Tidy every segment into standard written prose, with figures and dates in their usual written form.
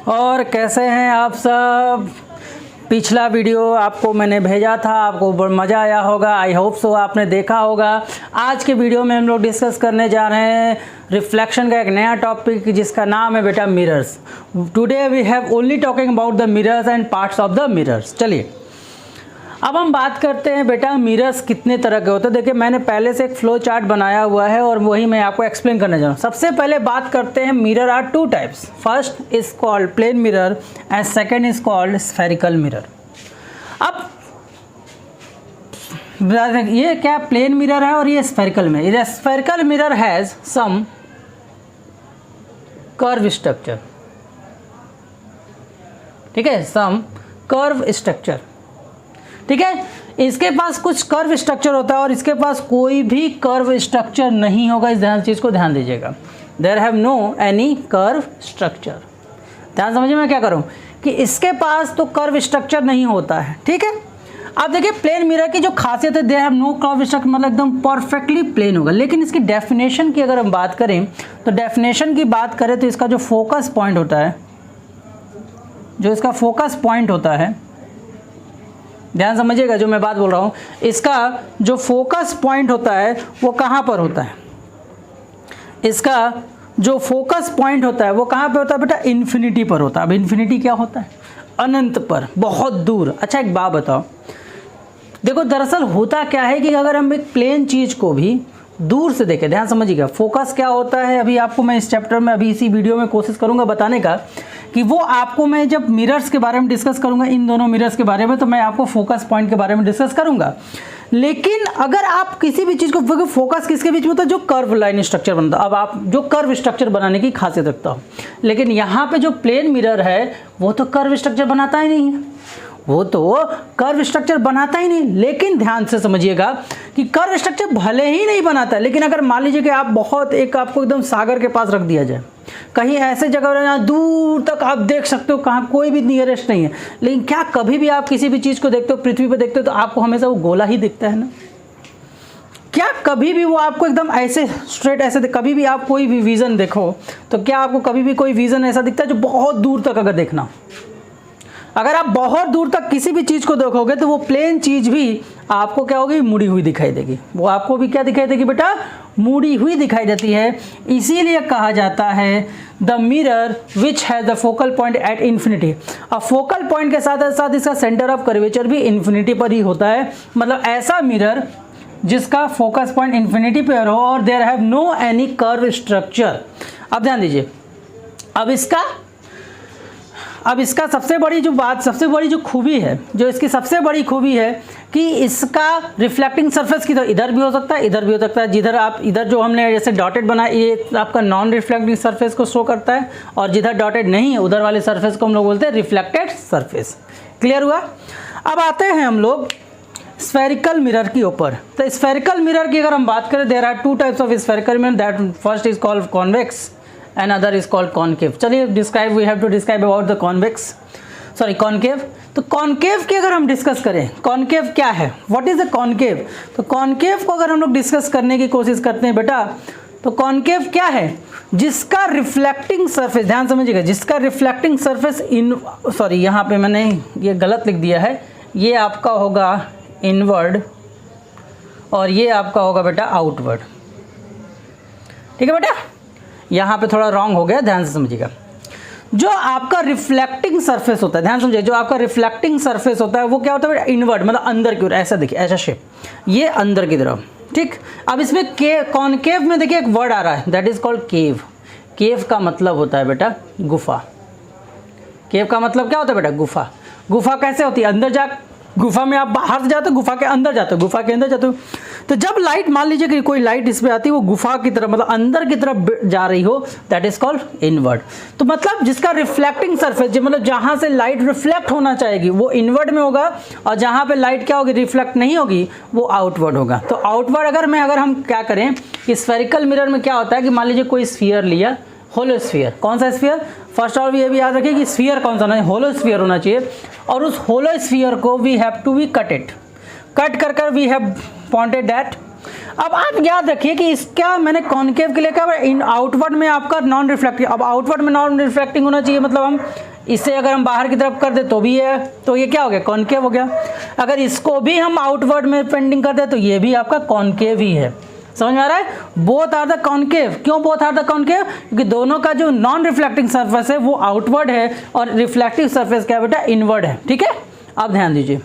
और कैसे हैं आप सब। पिछला वीडियो आपको मैंने भेजा था, आपको बहुत मज़ा आया होगा। आई होप सो आपने देखा होगा। आज के वीडियो में हम लोग डिस्कस करने जा रहे हैं रिफ्लेक्शन का एक नया टॉपिक जिसका नाम है बेटा mirrors. Today we have only talking about the mirrors and parts of the mirrors. चलिए अब हम बात करते हैं बेटा मिरर्स कितने तरह के होते हैं। देखिए मैंने पहले से एक फ्लो चार्ट बनाया हुआ है और वही मैं आपको एक्सप्लेन करने जा रहा हूँ। सबसे पहले बात करते हैं mirror are two types. First is called plane mirror and second is called spherical mirror. अब ये क्या प्लेन मिरर है और ये स्फेरिकल मिरर। ये spherical mirror has some curve structure, ठीक है, सम कर्व स्ट्रक्चर, ठीक है। इसके पास कुछ कर्व स्ट्रक्चर होता है और इसके पास कोई भी कर्व स्ट्रक्चर नहीं होगा। इस चीज को ध्यान दीजिएगा। There have no any curve structure. ध्यान समझिए मैं क्या करूं कि इसके पास तो कर्व स्ट्रक्चर नहीं होता है, ठीक है। अब देखिए प्लेन मिरर की जो खासियत है, there have no curve structure, मतलब एकदम परफेक्टली प्लेन होगा। लेकिन इसकी डेफिनेशन की अगर हम बात करें तो डेफिनेशन की बात करें तो इसका जो फोकस पॉइंट होता है, जो इसका फोकस पॉइंट होता है, ध्यान समझिएगा जो मैं बात बोल रहा हूँ, इसका जो फोकस पॉइंट होता है वो कहाँ पर होता है। इसका जो फोकस पॉइंट होता है वो कहाँ पे होता है बेटा, इन्फिनिटी पर होता है। अब इन्फिनिटी क्या होता है, अनंत पर, बहुत दूर। अच्छा एक बात बताओ, देखो दरअसल होता क्या है कि अगर हम एक प्लेन चीज को भी दूर से देखें, ध्यान समझिएगा, फोकस क्या होता है अभी आपको मैं इस चैप्टर में, अभी इसी वीडियो में कोशिश करूंगा बताने का कि वो आपको मैं जब मिरर्स के बारे में डिस्कस करूंगा, इन दोनों मिरर्स के बारे में, तो मैं आपको फोकस पॉइंट के बारे में डिस्कस करूंगा। लेकिन अगर आप किसी भी चीज़ को, फोकस किसके बीच में होता है, जो कर्व लाइन स्ट्रक्चर बनता है। अब आप जो कर्व स्ट्रक्चर बनाने की खासियत रखता हो, लेकिन यहाँ पे जो प्लेन मिरर है वो तो कर्व स्ट्रक्चर बनाता ही नहीं है, वो तो कर्व स्ट्रक्चर बनाता ही नहीं। लेकिन ध्यान से समझिएगा कि कर्व स्ट्रक्चर भले ही नहीं बनाता है, लेकिन अगर मान लीजिए कि आप बहुत एक आपको एकदम सागर के पास रख दिया जाए, कहीं ऐसे जगह जहाँ दूर तक आप देख सकते हो, कहाँ कोई भी नियरेस्ट नहीं है, लेकिन क्या कभी भी आप किसी भी चीज़ को देखते हो, पृथ्वी पर देखते हो, तो आपको हमेशा वो गोला ही दिखता है ना। क्या कभी भी वो आपको एकदम ऐसे स्ट्रेट ऐसे, कभी भी आप कोई भी विज़न देखो तो क्या आपको कभी भी कोई विज़न ऐसा दिखता है जो बहुत दूर तक अगर देखना, अगर आप बहुत दूर तक किसी भी चीज़ को देखोगे तो वो प्लेन चीज़ भी आपको क्या होगी, मुड़ी हुई दिखाई देगी। वो आपको भी क्या दिखाई देगी बेटा, मुड़ी हुई दिखाई देती है। इसीलिए कहा जाता है the mirror which has the focal point at infinity. अब फोकल पॉइंट के साथ साथ इसका सेंटर ऑफ कर्वेचर भी इन्फिनिटी पर ही होता है। मतलब ऐसा मिरर जिसका फोकस पॉइंट इन्फिनिटी पर हो और there have no any curve structure. अब ध्यान दीजिए, अब इसका सबसे बड़ी जो खूबी है, जो इसकी सबसे बड़ी खूबी है कि इसका रिफ्लेक्टिंग सरफेस की तो इधर भी हो सकता है, इधर भी हो सकता है। जिधर आप इधर जो हमने जैसे डॉटेड बनाया, ये आपका नॉन रिफ्लेक्टिंग सरफेस को शो करता है, और जिधर डॉटेड नहीं है उधर वाले सरफेस को हम लोग बोलते हैं रिफ्लेक्टेड सरफेस। क्लियर हुआ। अब आते हैं हम लोग स्फेरिकल मिरर के ऊपर। तो स्फेरिकल मिरर की अगर हम बात करें, there are two types of spherical mirror. That first is called convex and other is called concave. चलिए we have to describe about the concave। तो कॉन्केव की अगर हम डिस्कस करें, कॉन्केव क्या है, व्हाट इज द कॉन्केव। तो concave को अगर हम लोग डिस्कस करने की कोशिश करते हैं बेटा, तो कॉन्केव क्या है, जिसका रिफ्लेक्टिंग सरफेस, ध्यान समझिएगा, जिसका रिफ्लेक्टिंग सरफेस यहाँ पे मैंने ये गलत लिख दिया है, ये आपका होगा इनवर्ड और ये आपका होगा बेटा आउटवर्ड। ठीक है बेटा, यहाँ पे थोड़ा रॉन्ग हो गया, ध्यान से समझिएगा। जो आपका रिफ्लेक्टिंग सरफेस होता है, ध्यान समझिए, जो आपका रिफ्लेक्टिंग सरफेस होता है वो क्या होता है, इनवर्ड, मतलब अंदर की ओर। ऐसा देखिए, ऐसा शेप, ये अंदर की तरफ, ठीक। अब इसमें कॉन्केव में देखिए एक वर्ड आ रहा है, दैट इज कॉल्ड केव। केव का मतलब होता है बेटा गुफा। केव का मतलब क्या होता है बेटा, गुफा। गुफा कैसे होती है, अंदर जा, गुफा में आप बाहर से जाते हो, गुफा के अंदर जाते हो, गुफा के अंदर जाते हो। तो जब लाइट, मान लीजिए कि कोई लाइट इस पे आती है, वो गुफा की तरफ, मतलब अंदर की तरफ जा रही हो, दैट इज कॉल्ड इनवर्ड। तो मतलब जिसका रिफ्लेक्टिंग सरफेस, मतलब जहां से लाइट रिफ्लेक्ट होना चाहेगी वो इनवर्ड में होगा, और जहां पे लाइट क्या होगी, रिफ्लेक्ट नहीं होगी, वो आउटवर्ड होगा। तो आउटवर्ड अगर हम क्या करें कि स्फेरिकल मिरर में क्या होता है कि मान लीजिए कोई स्फीयर लिया, होलो स्फीयर। कौन सा स्फीयर, फर्स्ट ऑफ ऑल ये भी याद रखिए कि स्फीयर कौन सा, नहीं होलो स्फीयर होना चाहिए। और उस होलो स्फीयर को we have to be cut कर वी हैव पॉइंटेड दैट अब आप याद रखिए कि इसका मैंने कॉनकेव के लिए कहा इन आउटवर्ड में आपका नॉन रिफ्लेक्टिव, अब आउटवर्ड में नॉन रिफ्लेक्टिंग होना चाहिए, मतलब हम इसे अगर हम बाहर की तरफ कर दे तो भी है, तो ये क्या हो गया, कॉनकेव हो गया। अगर इसको भी हम आउटवर्ड में पेंडिंग कर दे तो ये भी आपका कॉनकेव ही है। समझ में आ रहा है? Both are the concave. क्यों बोथ आर द कॉनकेव? क्योंकि दोनों का जो नॉन रिफ्लेक्टिंग सरफेस है वो आउटवर्ड है और रिफ्लेक्टिव सरफेस क्या बेटा, इनवर्ड है। ठीक है, अब ध्यान दीजिए।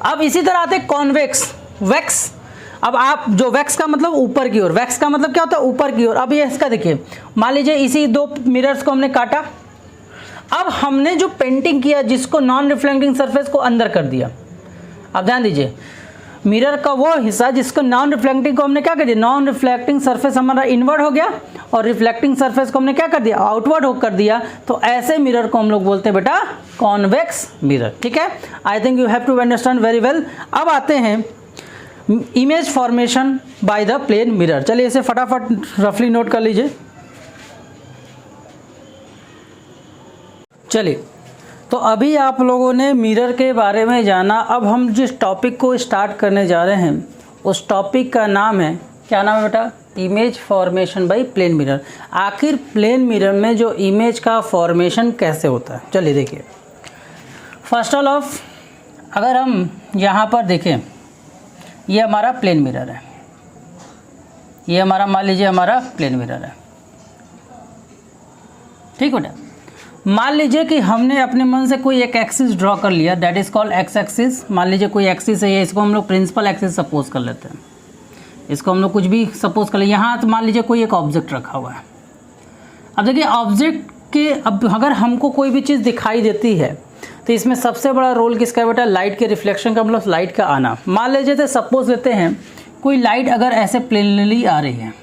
अब इसी तरह आते कॉन्वेक्स, वैक्स। अब आप जो वैक्स का मतलब ऊपर की ओर, वैक्स का मतलब क्या होता है, ऊपर की ओर। अब ये इसका देखिए, मान लीजिए इसी दो मिरर्स को हमने काटा, अब हमने जो पेंटिंग किया जिसको नॉन रिफ्लेक्टिंग सरफेस को अंदर कर दिया। अब ध्यान दीजिए, मिरर का वो हिस्सा जिसको नॉन रिफ्लेक्टिंग को हमने क्या कर दिया, नॉन रिफ्लेक्टिंग सरफेस हमारा इनवर्ड हो गया और रिफ्लेक्टिंग सरफेस को हमने क्या कर दिया, आउटवर्ड हो कर दिया। तो ऐसे मिरर को हम लोग बोलते हैं बेटा कॉन्वेक्स मिरर। ठीक है, I think you have to understand very well. अब आते हैं image formation by the plane mirror. चलिए इसे फटाफट रफली नोट कर लीजिए। चलिए, तो अभी आप लोगों ने मिरर के बारे में जाना। अब हम जिस टॉपिक को स्टार्ट करने जा रहे हैं उस टॉपिक का नाम है, क्या नाम है बेटा, image formation by plane mirror. आखिर प्लेन मिरर में जो इमेज का फॉर्मेशन कैसे होता है, चलिए देखिए। फर्स्ट ऑफ अगर हम यहाँ पर देखें, ये हमारा प्लेन मिरर है, ये हमारा मान लीजिए हमारा प्लेन मिरर है। ठीक बेटा, मान लीजिए कि हमने अपने मन से कोई एक एक्सिस ड्रॉ कर लिया, that is called x axis. मान लीजिए कोई एक्सिस है, इसको हम लोग प्रिंसिपल एक्सिस सपोज कर लेते हैं, इसको हम लोग कुछ भी सपोज कर ले। यहाँ तो मान लीजिए कोई एक ऑब्जेक्ट रखा हुआ है। अब देखिए ऑब्जेक्ट के, अब अगर हमको कोई भी चीज़ दिखाई देती है तो इसमें सबसे बड़ा रोल किसका है बेटा, लाइट के रिफ्लेक्शन का, मतलब लाइट का आना। मान लीजिए तो सपोज लेते हैं कोई लाइट अगर ऐसे प्लेनली आ रही है,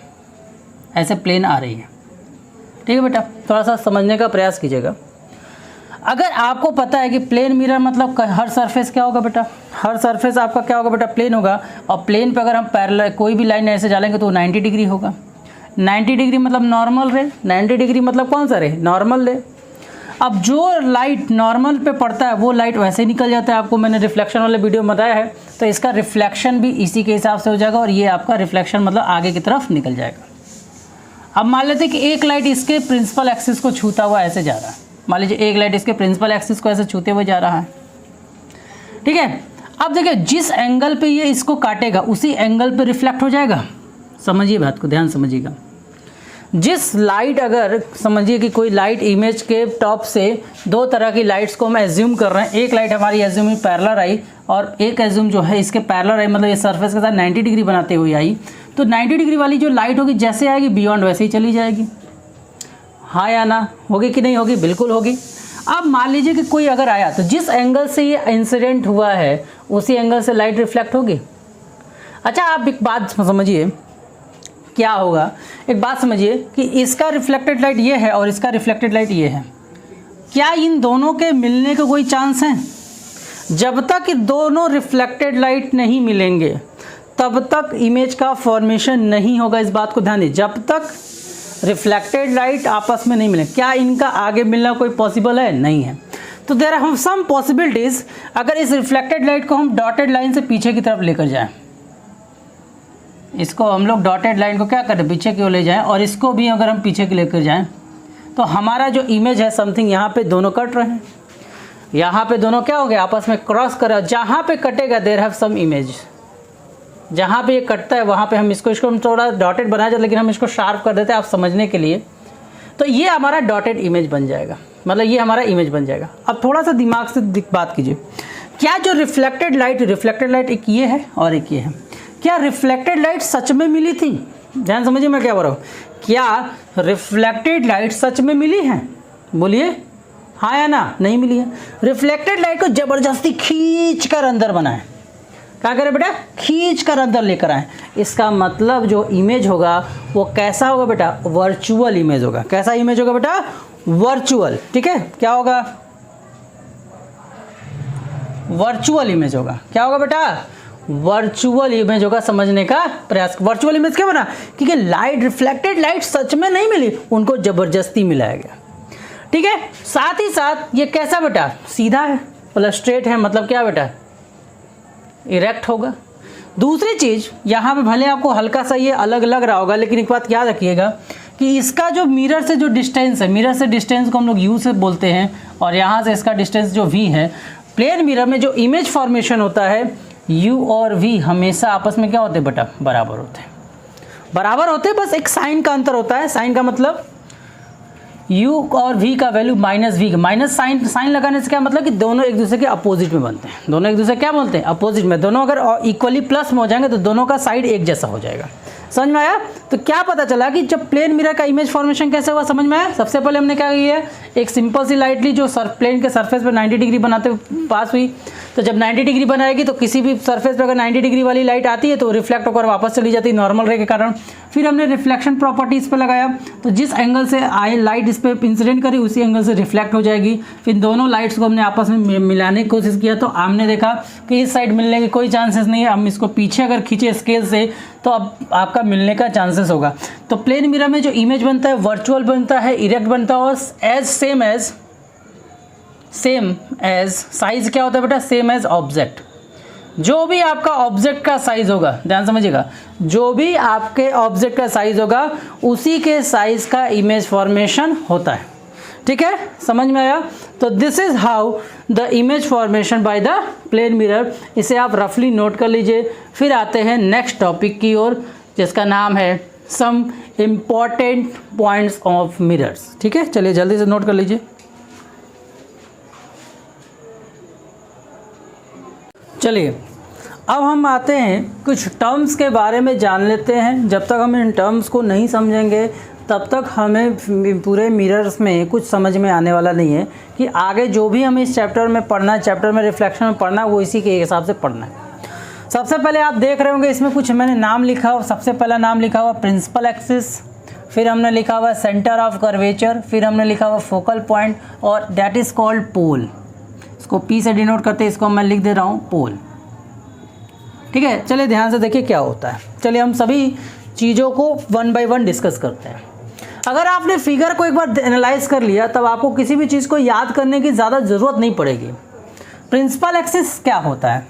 ऐसे प्लेन आ रही है। ठीक है बेटा, थोड़ा सा समझने का प्रयास कीजिएगा। अगर आपको पता है कि प्लेन मिरर मतलब हर सरफेस क्या होगा बेटा, हर सरफेस आपका क्या होगा बेटा, प्लेन होगा। और प्लेन पे अगर हम पैरेलल कोई भी लाइन ऐसे डालेंगे तो 90 डिग्री होगा। 90 डिग्री मतलब नॉर्मल रे, 90 डिग्री मतलब कौन सा रे, नॉर्मल रे। अब जो लाइट नॉर्मल पे पड़ता है वो लाइट वैसे ही निकल जाता है, आपको मैंने रिफ्लेक्शन वाले वीडियो में बताया है। तो इसका रिफ्लेक्शन भी इसी के हिसाब से हो जाएगा और ये आपका रिफ्लेक्शन मतलब आगे की तरफ निकल जाएगा। अब मान लेते हैं कि एक लाइट इसके प्रिंसिपल एक्सिस को छूता हुआ ऐसे जा रहा है, मान लीजिए एक लाइट इसके प्रिंसिपल एक्सिस को ऐसे छूते हुए जा रहा है। ठीक है, अब देखिए जिस एंगल पे ये इसको काटेगा उसी एंगल पे रिफ्लेक्ट हो जाएगा। समझिए बात को, ध्यान समझिएगा। जिस लाइट, अगर समझिए कि कोई लाइट इमेज के टॉप से दो तरह की लाइट्स को हम एज्यूम कर रहे हैं, एक लाइट हमारी एज्यूम पैरेलल आई और एक एज्यूम जो है इसके पैरेलल आई, मतलब ये सरफेस के साथ 90 डिग्री बनाते हुए आई। तो 90 डिग्री वाली जो लाइट होगी जैसे आएगी बियॉन्ड वैसे ही चली जाएगी। हाँ या ना, होगी कि नहीं होगी, बिल्कुल होगी। अब मान लीजिए कि कोई अगर आया तो जिस एंगल से ये इंसिडेंट हुआ है उसी एंगल से लाइट रिफ्लेक्ट होगी। अच्छा आप एक बात समझिए क्या होगा, एक बात समझिए कि इसका रिफ्लेक्टेड लाइट ये है और इसका रिफ्लेक्टेड लाइट ये है, क्या इन दोनों के मिलने का कोई चांस है? जब तक दोनों रिफ्लेक्टेड लाइट नहीं मिलेंगे तब तक इमेज का फॉर्मेशन नहीं होगा। इस बात को ध्यान दीजिए, जब तक रिफ्लेक्टेड लाइट आपस में नहीं मिले, क्या इनका आगे मिलना कोई पॉसिबल है? नहीं है। तो देयर आर सम पॉसिबिलिटीज। अगर इस रिफ्लेक्टेड लाइट को हम डॉटेड लाइन से पीछे की तरफ लेकर जाएं, इसको हम लोग डॉटेड लाइन को क्या करें, पीछे की ओर ले जाएं, और इसको भी अगर हम पीछे की लेकर जाएं तो हमारा जो इमेज है समथिंग यहाँ पे दोनों कट रहे हैं, यहाँ पे दोनों क्या हो गया, आपस में क्रॉस कर रहे हैं। जहाँ पे कटेगा देयर हैव सम इमेज, जहाँ पे ये कटता है वहाँ पे हम इसको हम थोड़ा डॉटेड बनाया जाए, लेकिन हम इसको शार्प कर देते हैं आप समझने के लिए। तो ये हमारा डॉटेड इमेज बन जाएगा, मतलब ये हमारा इमेज बन जाएगा। अब थोड़ा सा दिमाग से बात कीजिए, क्या जो रिफ्लेक्टेड लाइट एक ये है और एक ये है, क्या रिफ्लेक्टेड लाइट सच में मिली थी? ध्यान समझिए मैं क्या बोल रहा हूँ, क्या रिफ्लेक्टेड लाइट सच में मिली है? बोलिए हाँ या ना, नहीं मिली है। रिफ्लेक्टेड लाइट को जबरदस्ती खींच कर अंदर बनाए, क्या करें बेटा, खींच कर अंदर लेकर आए। इसका मतलब जो इमेज होगा वो कैसा होगा बेटा, वर्चुअल इमेज होगा। कैसा इमेज होगा बेटा, वर्चुअल। ठीक है, क्या होगा, वर्चुअल इमेज होगा। क्या होगा बेटा, वर्चुअल इमेज होगा। समझने का प्रयास, वर्चुअल इमेज क्या बना, क्योंकि लाइट, रिफ्लेक्टेड लाइट सच में नहीं मिली, उनको जबरदस्ती मिलाया गया। ठीक है, साथ ही साथ ये कैसा बेटा, सीधा है, प्लस स्ट्रेट है, मतलब क्या बेटा, इरेक्ट होगा। दूसरी चीज़ यहाँ पे भले आपको हल्का सा ये अलग लग रहा होगा, लेकिन एक बात याद रखिएगा कि इसका जो मिरर से जो डिस्टेंस है, मिरर से डिस्टेंस को हम लोग यू से बोलते हैं, और यहाँ से इसका डिस्टेंस जो वी है, प्लेन मिरर में जो इमेज फॉर्मेशन होता है यू और वी हमेशा आपस में क्या होते हैं बेटा, बराबर होते हैं। बराबर होते हैं, बस एक साइन का अंतर होता है। साइन का मतलब u और v का value minus v, minus sign लगाने से क्या मतलब कि दोनों एक दूसरे के अपोजिट में बनते हैं। दोनों एक दूसरे क्या बोलते हैं, अपोजिट में। दोनों अगर इक्वली प्लस में हो जाएंगे तो दोनों का साइड एक जैसा हो जाएगा। समझ में आया? तो क्या पता चला कि जब प्लेन मिरर का इमेज फॉर्मेशन कैसे हुआ, समझ में आया? सबसे पहले हमने क्या किया, एक सिंपल सी लाइट ली जो प्लेन के सरफेस पे 90 डिग्री बनाते हुए पास हुई। तो जब 90 डिग्री बनाएगी तो किसी भी सरफेस पे अगर 90 डिग्री वाली लाइट आती है तो रिफ्लेक्ट होकर वापस चली जाती है नॉर्मल रे के कारण। फिर हमने रिफ्लेक्शन प्रॉपर्टी इस पर लगाया, तो जिस एंगल से आई लाइट इस पर इंसिडेंट करी उसी एंगल से रिफ्लेक्ट हो जाएगी। फिर दोनों लाइट्स को हमने आपस में मिलाने की कोशिश किया, तो हमने देखा कि इस साइड मिलने के कोई चांसेस नहीं है। हम इसको पीछे अगर खींचे स्केल से तो अब आपका मिलने का चांसेस होगा। तो प्लेन मिरर में जो इमेज बनता है वर्चुअल बनता है, इरेक्ट बनता है, और सेम एज साइज क्या होता है बेटा, सेम एज ऑब्जेक्ट। जो भी आपका ऑब्जेक्ट का साइज होगा, ध्यान समझिएगा, जो भी आपके ऑब्जेक्ट का साइज होगा उसी के साइज का इमेज फॉर्मेशन होता है। ठीक है, समझ में आया? तो this is how the image formation by the plane mirror. इसे आप रफली नोट कर लीजिए। फिर आते हैं नेक्स्ट टॉपिक की ओर, जिसका नाम है some important points of mirrors. ठीक है, चलिए जल्दी से नोट कर लीजिए। चलिए अब हम आते हैं कुछ टर्म्स के बारे में जान लेते हैं। जब तक हम इन टर्म्स को नहीं समझेंगे तब तक हमें पूरे मिरर्स में कुछ समझ में आने वाला नहीं है कि आगे जो भी हमें इस चैप्टर में पढ़ना है, चैप्टर में रिफ्लेक्शन में पढ़ना है, वो इसी के हिसाब से पढ़ना है। सबसे पहले आप देख रहे होंगे इसमें कुछ मैंने नाम लिखा हुआ। सबसे पहला नाम लिखा हुआ प्रिंसिपल एक्सिस, फिर हमने लिखा हुआ सेंटर ऑफ कर्वेचर, फिर हमने लिखा हुआ फोकल पॉइंट, और दैट इज़ कॉल्ड पोल। इसको पी से डिनोट करते हैं, इसको मैं लिख दे रहा हूँ पोल। ठीक है, चलिए ध्यान से देखिए क्या होता है। चलिए हम सभी चीज़ों को वन बाय वन डिस्कस करते हैं। अगर आपने फिगर को एक बार एनालाइज कर लिया तब आपको किसी भी चीज़ को याद करने की ज़्यादा ज़रूरत नहीं पड़ेगी। प्रिंसिपल एक्सिस क्या होता है?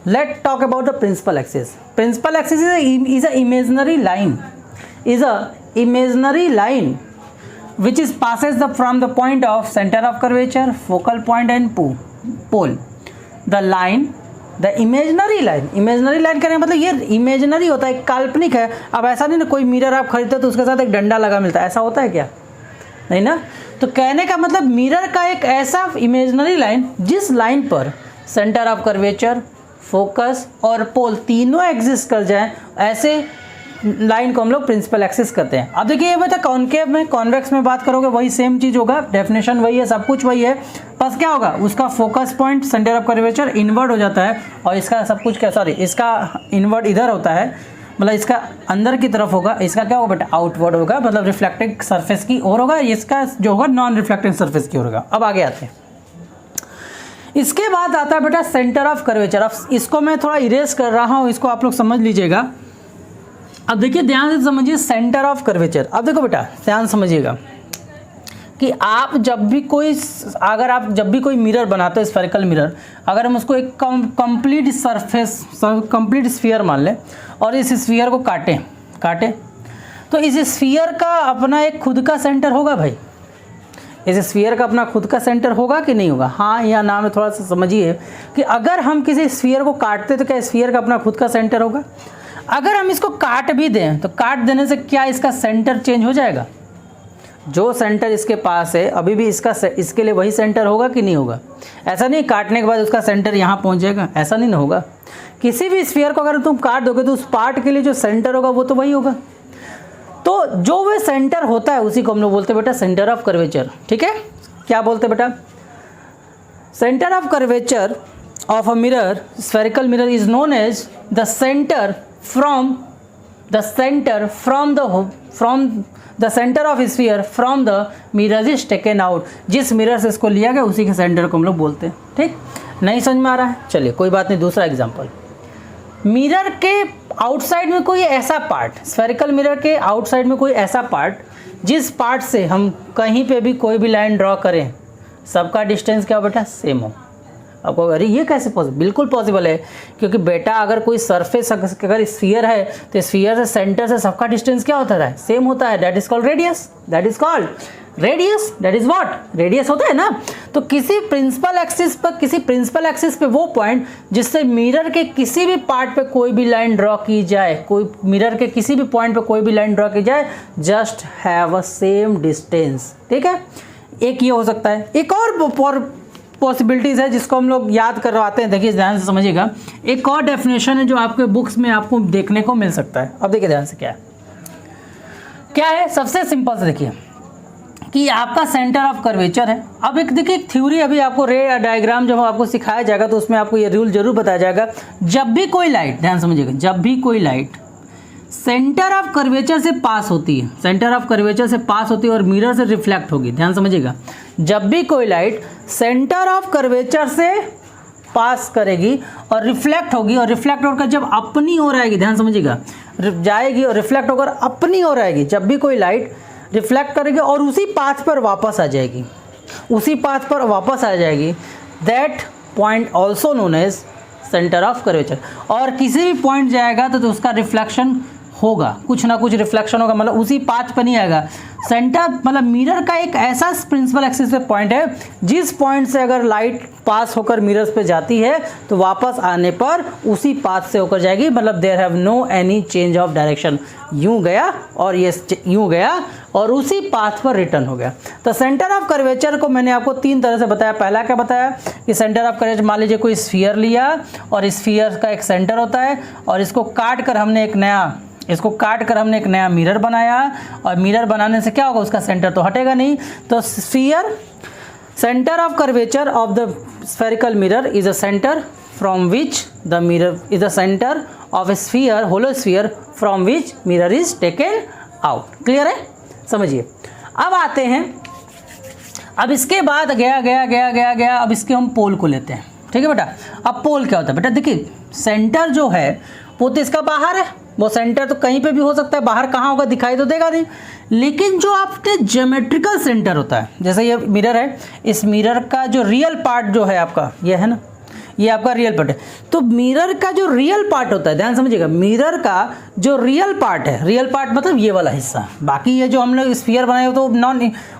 Let talk about the principal axis. Principal axis is a imaginary line which is passes from the point of center of curvature, focal point and pole. The imaginary line कहने का मतलब ये imaginary होता है, काल्पनिक है। अब ऐसा नहीं ना कोई मिरर आप खरीदते तो उसके साथ एक डंडा लगा मिलता है, ऐसा होता है क्या? नहीं ना। तो कहने का मतलब मिरर का एक ऐसा इमेजिनरी लाइन जिस लाइन पर सेंटर ऑफ कर्वेचर, फोकस और पोल तीनों एग्जिस्ट कर जाए, ऐसे लाइन को हम लोग प्रिंसिपल एक्सिस करते हैं। अब देखिए ये बेटा कॉन्केव में, कॉन्वेक्स में बात करोगे वही सेम चीज़ होगा, डेफिनेशन वही है, सब कुछ वही है। बस क्या होगा, उसका focus point centre of curvature inward हो जाता है, और इसका सब कुछ क्या, सॉरी, इसका इनवर्ड इधर होता है, मतलब इसका अंदर की तरफ होगा, इसका क्या होगा बेटा, आउटवर्ड होगा, मतलब रिफ्लेक्टिंग सरफेस की ओर होगा, इसका जो होगा नॉन रिफ्लेक्टिंग सरफेस की ओर होगा। अब आगे आते हैं, इसके बाद आता है बेटा सेंटर ऑफ कर्वेचर। अब इसको मैं थोड़ा इरेज कर रहा हूँ, इसको आप लोग समझ लीजिएगा। अब देखिए ध्यान से समझिए सेंटर ऑफ कर्वेचर। अब देखो बेटा ध्यान समझिएगा कि आप जब भी कोई मिरर बनाते हो, स्फेरिकल मिरर, अगर हम उसको एक कंप्लीट सरफेस, कंप्लीट स्फीयर मान लें और इस स्फीयर को काटें तो इस स्फीयर का अपना एक खुद का सेंटर होगा भाई। इस स्फीयर का अपना खुद का सेंटर होगा कि नहीं होगा? हाँ या ना में थोड़ा सा समझिए कि अगर हम किसी स्फीयर को काटते तो क्या स्फीयर का अपना खुद का सेंटर होगा? अगर हम इसको काट भी दें तो काट देने से क्या इसका सेंटर चेंज हो जाएगा? जो सेंटर इसके पास है अभी भी इसके लिए वही सेंटर होगा कि नहीं होगा? ऐसा नहीं काटने के बाद उसका सेंटर यहाँ पहुँच जाएगा, ऐसा नहीं ना होगा। किसी भी स्फीयर को अगर तुम काट दोगे तो उस पार्ट के लिए जो सेंटर होगा वो तो वही होगा। तो जो वह सेंटर होता है उसी को हम लोग बोलते हैं बेटा सेंटर ऑफ कर्वेचर। ठीक है, क्या बोलते हैं बेटा? Centre of curvature of a mirror, spherical mirror, is known as the centre from the center of sphere from the mirror is taken out। जिस मिरर से इसको लिया गया उसी के सेंटर को हम लोग बोलते हैं। ठीक, नहीं समझ में आ रहा है? चलिए कोई बात नहीं। दूसरा एग्जांपल, मिरर के आउटसाइड में कोई ऐसा पार्ट, स्फेरिकल मिरर के आउटसाइड में कोई ऐसा पार्ट जिस पार्ट से हम कहीं पे भी कोई भी लाइन ड्रॉ करें सबका डिस्टेंस क्या हो बेटा, सेम हो। आपको अरे ये कैसे पॉसिबल, बिल्कुल पॉसिबल है, क्योंकि बेटा अगर कोई सरफेस अगर स्फीयर है तो स्फीयर से सेंटर से सबका डिस्टेंस क्या होता है, सेम होता है, that is called radius, that is called radius, that is what, radius होता है ना। तो किसी प्रिंसिपल एक्सिस पे वो पॉइंट जिससे मिरर के किसी भी पार्ट पे कोई भी लाइन ड्रॉ की जाए, कोई मिरर के किसी भी पॉइंट पे कोई भी लाइन ड्रॉ की जाए, just have a same distance, ठीक है। एक ये हो सकता है, एक और पॉसिबिलिटीज है जिसको हम लोग याद करवाते हैं, देखिए ध्यान से समझिएगा। एक और डेफिनेशन है जो आपके बुक्स में आपको देखने को मिल सकता है। अब देखिए ध्यान से क्या है, सबसे सिंपल से देखिए कि आपका सेंटर ऑफ कर्वेचर है। अब एक देखिए थ्योरी, अभी आपको रे डायग्राम जब आपको सिखाया जाएगा तो उसमें आपको ये रूल जरूर बताया जाएगा। जब भी कोई लाइट, ध्यान समझिएगा, जब भी कोई लाइट सेंटर ऑफ कर्वेचर से पास होती है, सेंटर ऑफ कर्वेचर से पास होती है और मिरर से रिफ्लेक्ट होगी, ध्यान समझिएगा, जब भी कोई लाइट सेंटर ऑफ कर्वेचर से पास करेगी और रिफ्लेक्ट होगी, और रिफ्लेक्ट होकर जब अपनी ओर आएगी, ध्यान समझिएगा, जाएगी और रिफ्लेक्ट होकर अपनी ओर आएगी, जब भी कोई लाइट रिफ्लेक्ट करेगी और उसी पाथ पर वापस आ जाएगी, उसी पाथ पर वापस आ जाएगी, that point also known as centre of curvature. और किसी भी पॉइंट जाएगा तो उसका रिफ्लेक्शन होगा, कुछ ना कुछ रिफ्लेक्शन होगा, मतलब उसी पाथ पर नहीं आएगा। सेंटर मतलब मिरर का एक ऐसा प्रिंसिपल एक्सिस पे पॉइंट है जिस पॉइंट से अगर लाइट पास होकर मिरर्स पे जाती है तो वापस आने पर उसी पाथ से होकर जाएगी, मतलब there have no any change of direction, यूं गया और ये यूं गया और उसी पाथ पर रिटर्न हो गया। तो सेंटर ऑफ कर्वेचर को मैंने आपको 3 तरह से बताया। पहला क्या बताया कि सेंटर ऑफ कर्वेचर, मान लीजिए कोई स्फीयर लिया और स्फीयर का एक सेंटर होता है और इसको काट कर हमने एक नया मिरर बनाया, और मिरर बनाने से क्या होगा, उसका सेंटर तो हटेगा नहीं। तो sphere, centre of curvature of the spherical mirror is a centre from which the mirror is the centre of a sphere, hollow sphere from which mirror is taken out. Clear है, समझिए। अब आते हैं, अब इसके बाद गया, अब इसके हम पोल को लेते हैं, ठीक है बेटा। अब पोल क्या होता है बेटा, देखिए सेंटर जो है वो तो इसका बाहर है, वो सेंटर तो कहीं पे भी हो सकता है, बाहर कहाँ होगा दिखाई तो देगा नहीं, लेकिन जो आपके ज्योमेट्रिकल सेंटर होता है, जैसे ये मिरर है, इस मिरर का जो रियल पार्ट जो है आपका, ये है ना, ये आपका रियल पार्ट है। तो मिरर का जो रियल पार्ट होता है, ध्यान समझिएगा, मिरर का जो रियल पार्ट है, रियल पार्ट मतलब ये वाला हिस्सा, बाकी ये जो हम लोग स्फीयर बनाए हो तो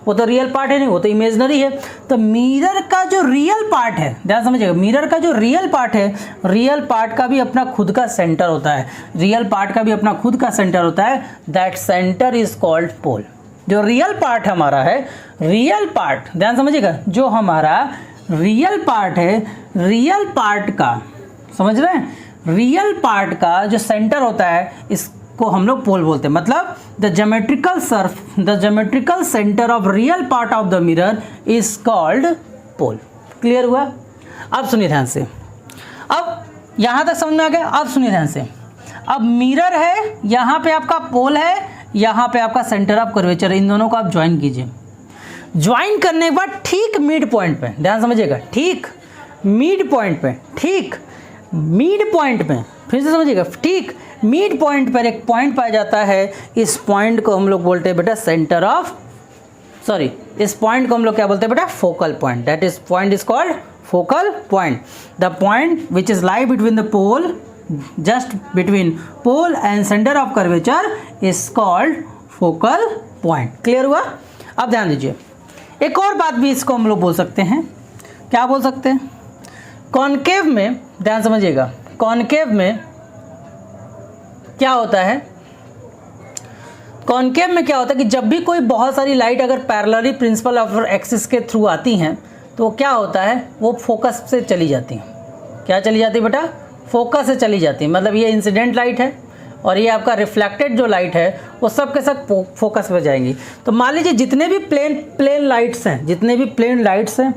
वो तो रियल पार्ट है नहीं, वो तो इमेजनरी है। तो मिरर का जो रियल पार्ट है, ध्यान समझिएगा, मिरर का जो रियल पार्ट है, रियल पार्ट का भी अपना खुद का सेंटर होता है, रियल पार्ट का भी अपना खुद का सेंटर होता है, that centre is called pole. जो रियल पार्ट हमारा है, रियल पार्ट, ध्यान समझिएगा, जो हमारा रियल पार्ट है, रियल पार्ट का, समझ रहे हैं, रियल पार्ट का जो सेंटर होता है इसको हम लोग पोल बोलते हैं। मतलब the geometrical centre of real part of the mirror is called pole. Clear हुआ? अब सुनिए ध्यान से, अब यहां तक समझ में आ गया। अब सुनिए ध्यान से, अब मिरर है, यहां पे आपका पोल है, यहां पे आपका सेंटर ऑफ कर्वेचर, इन दोनों को आप ज्वाइन कीजिए। ज्वाइन करने के बाद ठीक मिड पॉइंट पे, ध्यान समझिएगा, ठीक मिड पॉइंट पे, ठीक मिड पॉइंट पे, फिर से समझिएगा, ठीक मिड पॉइंट पर एक पॉइंट पाया जाता है। इस पॉइंट को हम लोग बोलते हैं बेटा सेंटर ऑफ, सॉरी, इस पॉइंट को हम लोग क्या बोलते हैं बेटा, focal point. That is point is called focal point. The point which is lie between the pole, just between pole and centre of curvature is called focal point. Clear हुआ? अब ध्यान दीजिए, एक और बात भी इसको हम लोग बोल सकते हैं, क्या बोल सकते हैं, कॉनकेव में, ध्यान समझिएगा, कॉनकेव में क्या होता है, कॉनकेव में क्या होता है कि जब भी कोई बहुत सारी लाइट अगर पैरेलली प्रिंसिपल ऑफ एक्सिस के थ्रू आती हैं तो क्या होता है, वो फोकस से चली जाती हैं। क्या चली जाती है बेटा, फोकस से चली जाती है। मतलब ये इंसिडेंट लाइट है और ये आपका रिफ्लेक्टेड जो लाइट है वो सब के सब फोकस पे जाएंगी। तो मान लीजिए जितने भी प्लेन लाइट्स हैं, जितने भी प्लेन लाइट्स हैं,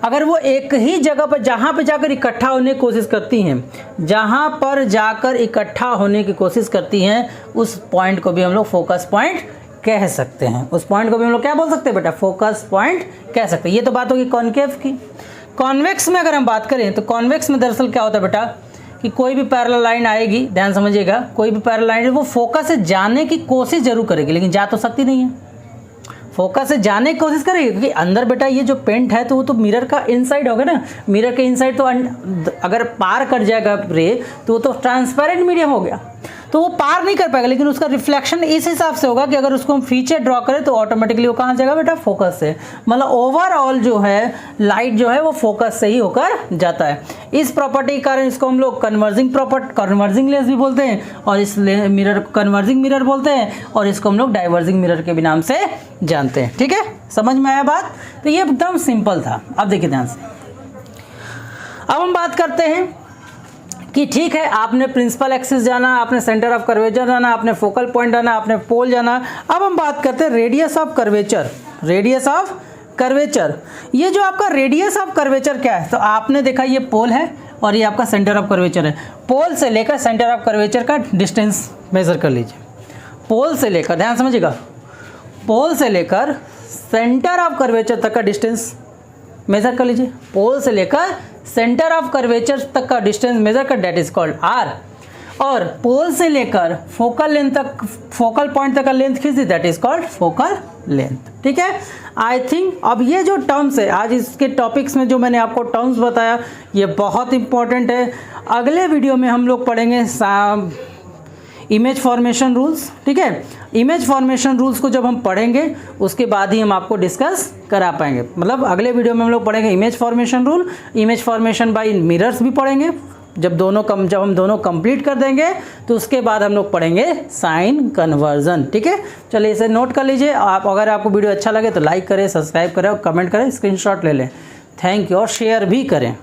अगर वो एक ही जगह पर जहाँ पे जाकर इकट्ठा होने की कोशिश करती हैं, जहाँ पर जाकर इकट्ठा होने की कोशिश करती हैं, उस पॉइंट को भी हम लोग फोकस पॉइंट कह सकते हैं। उस पॉइंट को भी हम लोग क्या बोल सकते हैं बेटा, फोकस पॉइंट कह सकते हैं। ये तो बात होगी कॉनकेव की। कॉन्वेक्स में अगर हम बात करें तो कॉन्वेक्स में दरअसल क्या होता है बेटा कि कोई भी पैरेलल लाइन आएगी, ध्यान समझिएगा, कोई भी पैरेलल लाइन वो फोकस से जाने की कोशिश जरूर करेगी, लेकिन जा तो सकती नहीं है। फोकस से जाने की कोशिश करेगी, क्योंकि अंदर बेटा ये जो पेंट है तो वो तो मिरर का इनसाइड होगा ना, मिरर के इनसाइड तो अगर पार कर जाएगा रे तो वो तो ट्रांसपेरेंट मीडियम हो गया, तो वो पार नहीं कर पाएगा, लेकिन उसका रिफ्लेक्शन इस हिसाब से होगा कि अगर उसको हम फीचर ड्रॉ करें तो ऑटोमेटिकली वो कहाँ जाएगा बेटा, फोकस से। मतलब ओवरऑल जो है लाइट जो है वो फोकस से ही होकर जाता है। इस प्रॉपर्टी के कारण इसको हम लोग कन्वर्जिंग लेंस भी बोलते हैं, और इस मिरर कन्वर्जिंग मिरर बोलते हैं, और इसको हम लोग डाइवर्जिंग मिरर के भी नाम से जानते हैं। ठीक है, समझ में आया बात? तो ये एकदम सिंपल था। अब देखिए ध्यान से, अब हम बात करते हैं कि ठीक है, आपने प्रिंसिपल एक्सिस जाना, आपने सेंटर ऑफ कर्वेचर जाना, आपने फोकल पॉइंट जाना, आपने पोल जाना। अब हम बात करते हैं radius of curvature. Radius of curvature, ये जो आपका रेडियस ऑफ कर्वेचर क्या है, तो आपने देखा ये पोल है और ये आपका सेंटर ऑफ कर्वेचर है। पोल से लेकर सेंटर ऑफ कर्वेचर का डिस्टेंस मेजर कर लीजिए। पोल से लेकर, ध्यान समझिएगा, पोल से लेकर सेंटर ऑफ कर्वेचर तक का डिस्टेंस मेजर कर लीजिए। पोल से लेकर सेंटर ऑफ कर्वेचर तक का डिस्टेंस मेजर कर, दैट इज कॉल्ड आर। और पोल से लेकर फोकल लेंथ तक, फोकल पॉइंट तक का लेंथ खींच दी, that is called focal length. ठीक है, आई थिंक अब ये जो टर्म्स है आज इसके टॉपिक्स में जो मैंने आपको टर्म्स बताया ये बहुत इंपॉर्टेंट है। अगले वीडियो में हम लोग पढ़ेंगे इमेज फॉर्मेशन रूल्स। ठीक है, इमेज फॉर्मेशन रूल्स को जब हम पढ़ेंगे उसके बाद ही हम आपको डिस्कस करा पाएंगे। मतलब अगले वीडियो में हम लोग पढ़ेंगे image formation rule, image formation bye mirrors भी पढ़ेंगे। जब हम दोनों कंप्लीट कर देंगे तो उसके बाद हम लोग पढ़ेंगे साइन कन्वर्जन। ठीक है, चलिए इसे नोट कर लीजिए। आप अगर आपको वीडियो अच्छा लगे तो लाइक करें, सब्सक्राइब करें और कमेंट करें, स्क्रीनशॉट ले लें। थैंक यू, और शेयर भी करें।